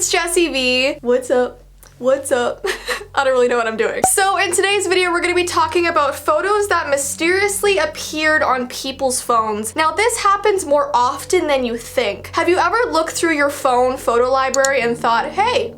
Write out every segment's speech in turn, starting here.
it's Jessii Vee. What's up? What's up? I don't really know what I'm doing. So in today's video, we're gonna be talking about photos that mysteriously appeared on people's phones. Now this happens more often than you think. Have you ever looked through your phone photo library and thought, hey,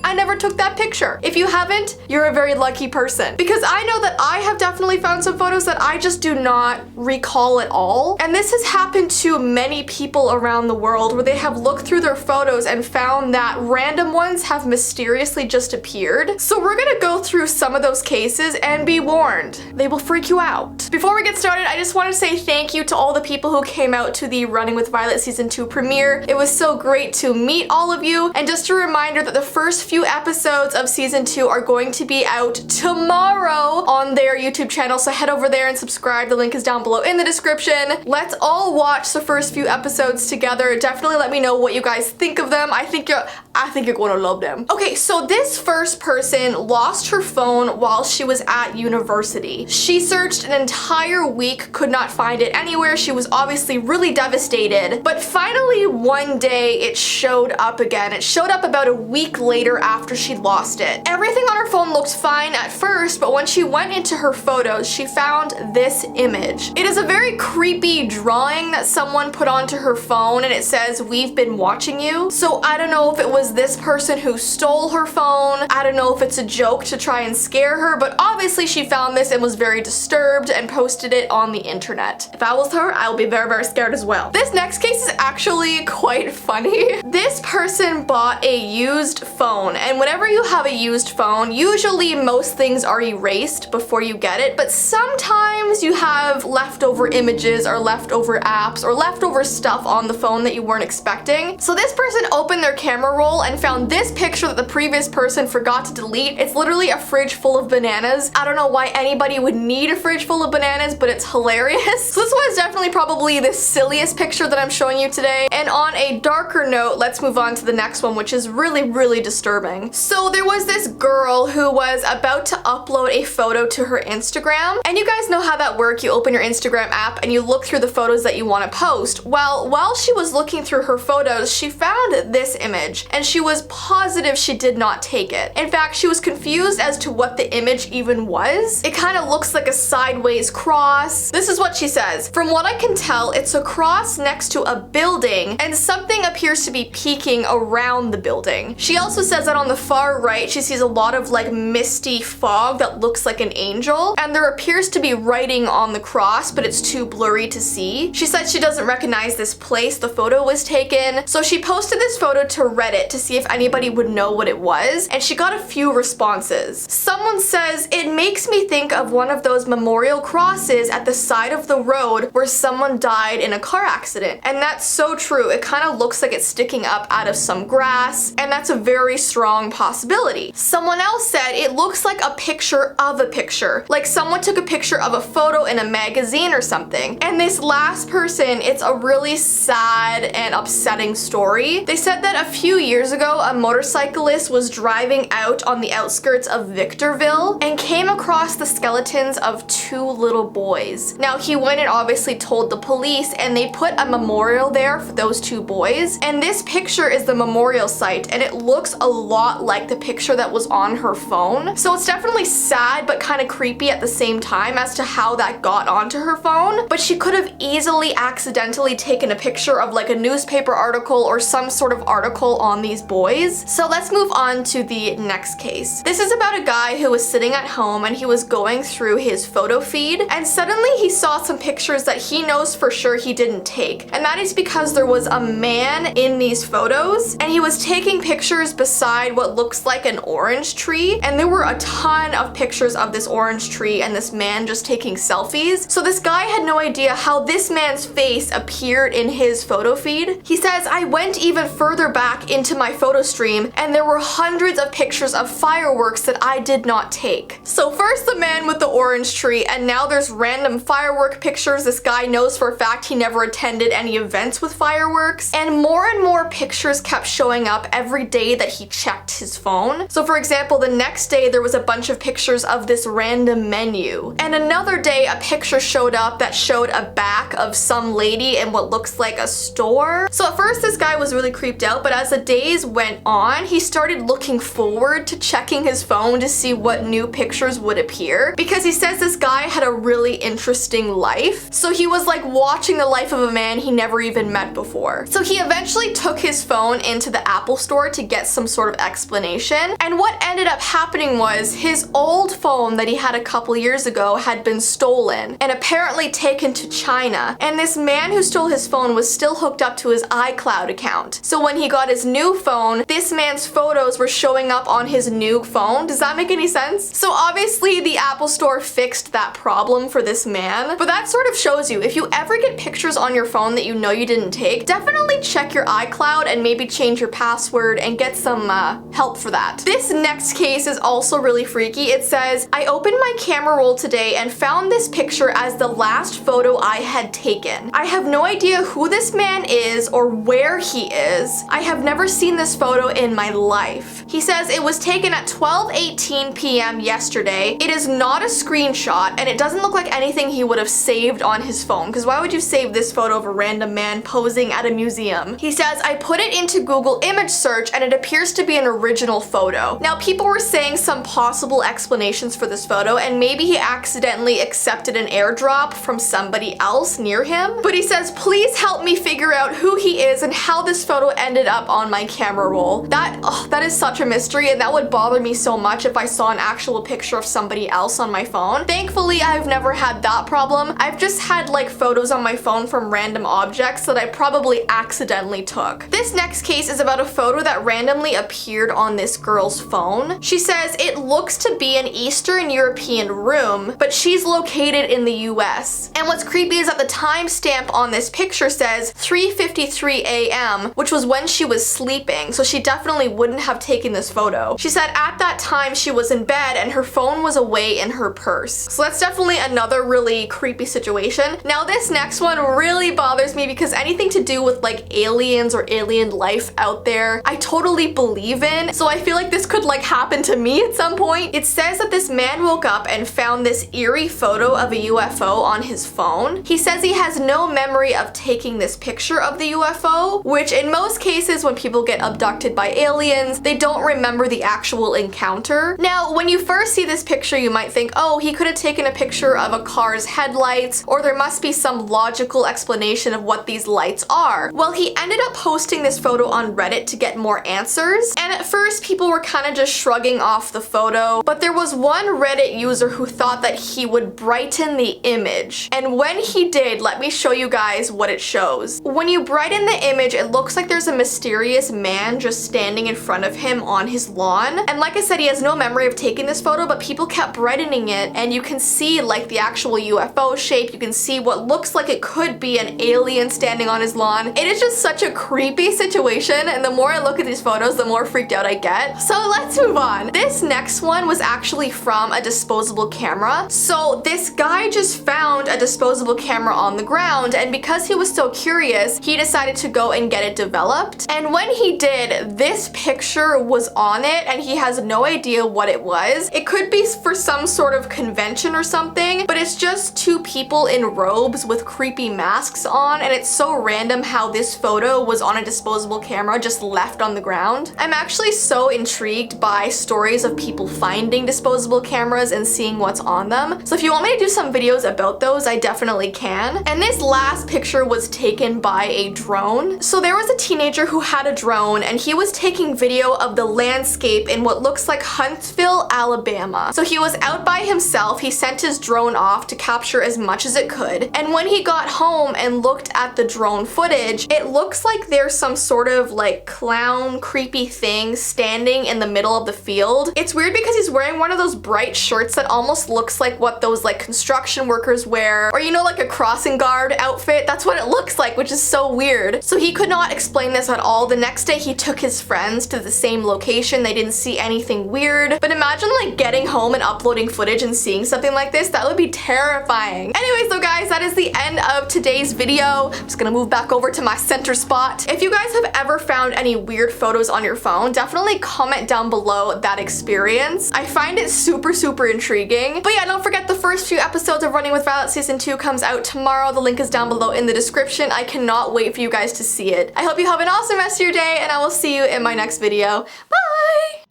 I never took that picture? If you haven't, you're a very lucky person. Because I know that I have definitely found some photos that I just do not recall at all. And this has happened to many people around the world where they have looked through their photos and found that random ones have mysteriously just appeared. So we're gonna go through some of those cases and be warned, they will freak you out. Before we get started, I just want to say thank you to all the people who came out to the Running with Violet Season 2 premiere. It was so great to meet all of you. And just a reminder that the first few episodes of Season 2 are going to be out tomorrow on their YouTube channel, so head over there and subscribe. The link is down below in the description. Let's all watch the first few episodes together. Definitely let me know what you guys think of them. I think you're going to love them. Okay, so this first person lost her phone while she was at university. She searched an entire week, could not find it anywhere. She was obviously really devastated, but finally one day it showed up again. It showed up about a week later after she'd lost it. Everything on her phone looked fine at first, but when she went into her photos, she found this image. It is a very creepy drawing that someone put onto her phone, and it says, "We've been watching you." So I don't know if it was this person who stole her phone. I don't know if it's a joke to try and scare her, but obviously she found this and was very disturbed and posted it on the internet. If I was her, I would be very, very scared as well. This next case is actually quite funny. This person bought a used phone, and whenever you have a used phone, usually most things are erased before you get it, but sometimes you have leftover images or leftover apps or leftover stuff on the phone that you weren't expecting. So this person opened their camera roll and found this picture that the previous person forgot to delete. It's literally a fridge full of bananas. I don't know why anybody would need a fridge full of bananas, but it's hilarious. So this one is definitely probably the silliest picture that I'm showing you today. And on a darker note, let's move on to the next one, which is really, really disturbing. So there was this girl who was about to upload a photo to her Instagram. And you guys know how that works. You open your Instagram app and you look through the photos that you want to post. Well, while she was looking through her photos, she found this image and she was positive she did not take it. In fact, she was confused as to what the image even was. It kind of looks like a sideways cross. This is what she says. "From what I can tell, it's a cross next to a building and something appears to be peeking around the building." She also says that on the far right, she sees a lot of like misty fog that looks like an angel, and there appears to be writing on the cross, but it's too blurry to see. She said she doesn't recognize this place the photo was taken, so she posted this photo to Reddit to see if anybody would know what it was, and she got a few responses. Someone says, "It makes me think of one of those memorial crosses at the side of the road where someone died in a car accident." And that's so true. It kind of looks like it's sticking up out of some grass, and that's a very strong possibility. Someone else said it looks like a picture of a picture, like someone took a picture of a photo in a magazine or something. And this last person, it's a really sad and upsetting story. They said that a few years ago, a motorcyclist was driving out on the outskirts of Victorville and came across the skeletons of two little boys. Now he went and obviously told the police, and they put a memorial there for those two boys. And this picture is the memorial site, and it looks a lot like the picture that was on her phone. So it's definitely sad but kind of creepy at the same time as to how that got onto her phone. But she could have easily accidentally taken a picture of like a newspaper article or some sort of article on these boys. So let's move on to the next case. This is about a guy who was sitting at home and he was going through his photo feed, and suddenly he saw some pictures that he knows for sure he didn't take. And that is because there was a man in these photos and he was taking pictures beside what looks like an orange tree, and there were a ton of pictures of this orange tree and this man just taking selfies. So this guy had no idea how this man's face appeared in his photo feed. He says, "I went even further back into my photo stream and there were hundreds of pictures of fireworks that I did not take." So first the man with the orange tree, and now there's random firework pictures. This guy knows for a fact he never attended any events with fireworks, and more more pictures kept showing up every day that he checked his phone. So for example, the next day there was a bunch of pictures of this random menu. And another day a picture showed up that showed a back of some lady in what looks like a store. So at first this guy was really creeped out, but as the days went on, he started looking forward to checking his phone to see what new pictures would appear, because he says this guy had a really interesting life. So he was like watching the life of a man he never even met before. So he eventually took his phone into the Apple store to get some sort of explanation. And what ended up happening was his old phone that he had a couple years ago had been stolen and apparently taken to China. And this man who stole his phone was still hooked up to his iCloud account. So when he got his new phone, this man's photos were showing up on his new phone. Does that make any sense? So obviously the Apple store fixed that problem for this man, but that sort of shows you if you ever get pictures on your phone that you know you didn't take, definitely check your iCloud and maybe change your password and get some help for that. This next case is also really freaky. It says, I opened my camera roll today and found this picture as the last photo I had taken. I have no idea who this man is or where he is. I have never seen this photo in my life. He says it was taken at 12:18 p.m. yesterday. It is not a screenshot and it doesn't look like anything he would have saved on his phone, because why would you save this photo of a random man posing at a museum? He says, I put it into Google image search and it appears to be an original photo. Now people were saying some possible explanations for this photo, and maybe he accidentally accepted an airdrop from somebody else near him. But he says, please help me figure out who he is and how this photo ended up on my camera roll. That is such a mystery, and that would bother me so much if I saw an actual picture of somebody else on my phone. Thankfully, I've never had that problem. I've just had like photos on my phone from random objects that I probably accidentally took. This next case is about a photo that randomly appeared on this girl's phone. She says it looks to be an Eastern European room, but she's located in the US. And what's creepy is that the timestamp on this picture says 3:53 a.m., which was when she was sleeping, so she definitely wouldn't have taken this photo. She said at that time she was in bed and her phone was away in her purse. So that's definitely another really creepy situation. Now this next one really bothers me because anything to do with like aliens or alien life out there, I totally believe in. So I feel like this could like happen to me at some point. It says that this man woke up and found this eerie photo of a UFO on his phone. He says he has no memory of taking this picture of the UFO, which in most cases when people get abducted by aliens, they don't remember the actual encounter. Now, when you first see this picture, you might think, oh, he could have taken a picture of a car's headlights, or there must be some logical explanation of what these lights are. Well, he ended up posting this photo on Reddit to get more answers, and at first people were kind of just shrugging off the photo, but there was one Reddit user who thought that he would brighten the image. And when he did, let me show you guys what it shows. When you brighten the image, it looks like there's a mysterious man just standing in front of him on his lawn. And like I said, he has no memory of taking this photo, but people kept brightening it, and you can see like the actual UFO shape. You can see what looks like it could be an alien standing on his lawn. It is just such a creepy situation, and the more I look at these photos, the more freaked out I get. So let's move on. This next one was actually from a disposable camera. So this guy just found a disposable camera on the ground, and because he was so curious, he decided to go and get it developed. And when he did, this picture was on it, and he has no idea what it was. It could be for some sort of convention or something, but it's just two people in robes with creepy masks on, and it's so random how this photo was on a disposable camera just left on the ground. I'm actually so intrigued by stories of people finding disposable cameras and seeing what's on them. So if you want me to do some videos about those, I definitely can. And this last picture was taken by a drone. So there was a teenager who had a drone, and he was taking video of the landscape in what looks like Huntsville, Alabama. So he was out by himself. He sent his drone off to capture as much as it could. And when he got home and looked at the drone footage, it looks like there's some sort of like clown creepy thing standing in the middle of the field. It's weird because he's wearing one of those bright shirts that almost looks like what those like construction workers wear, or you know, like a crossing guard outfit. That's what it looks like, which is so weird. So he could not explain this at all. The next day he took his friends to the same location. They didn't see anything weird, but imagine like getting home and uploading footage and seeing something like this. That would be terrifying. Anyways though guys, that is the end of today's video. I'm just gonna move back over to my center spot. If If you guys have ever found any weird photos on your phone, definitely comment down below that experience. I find it super, super intriguing. But yeah, don't forget the first few episodes of Running with Violet Season 2 comes out tomorrow. The link is down below in the description. I cannot wait for you guys to see it. I hope you have an awesome rest of your day, and I will see you in my next video. Bye!